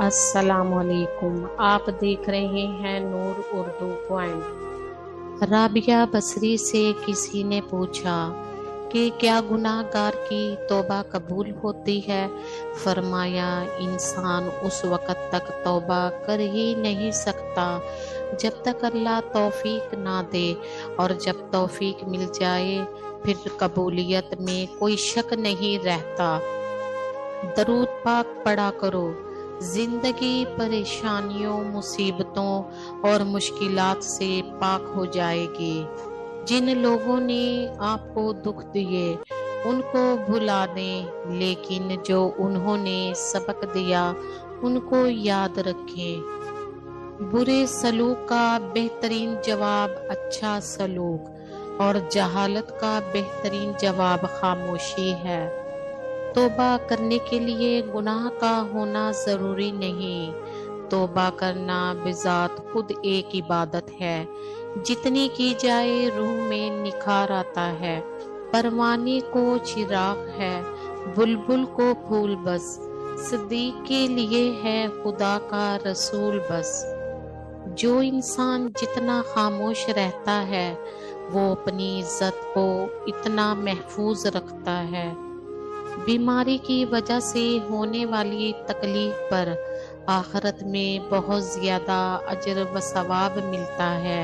السلام علیکم، آپ دیکھ رہے ہیں نور اردو پوائنٹ۔ رابعہ بصری سے کسی نے پوچھا کہ کیا گناہ گار کی توبہ قبول ہوتی ہے؟ فرمایا، انسان اس وقت تک توبہ کر ہی نہیں سکتا جب تک اللہ توفیق نہ دے، اور جب توفیق مل جائے پھر قبولیت میں کوئی شک نہیں رہتا۔ درود پاک پڑھا کرو، زندگی پریشانیوں، مصیبتوں اور مشکلات سے پاک ہو جائے گی۔ جن لوگوں نے آپ کو دکھ دیے ان کو بھلا دیں، لیکن جو انہوں نے سبق دیا ان کو یاد رکھیں۔ برے سلوک کا بہترین جواب اچھا سلوک، اور جہالت کا بہترین جواب خاموشی ہے۔ توبہ کرنے کے لیے گناہ کا ہونا ضروری نہیں، توبہ کرنا بذات خود ایک عبادت ہے۔ جتنی کی جائے روح میں نکھار آتا ہے۔ پروانے کو چراغ ہے، بلبل کو پھول بس، صدیق کے لیے ہے خدا کا رسول بس۔ جو انسان جتنا خاموش رہتا ہے وہ اپنی عزت کو اتنا محفوظ رکھتا ہے۔ بیماری کی وجہ سے ہونے والی تکلیف پر آخرت میں بہت زیادہ اجر و ثواب ملتا ہے۔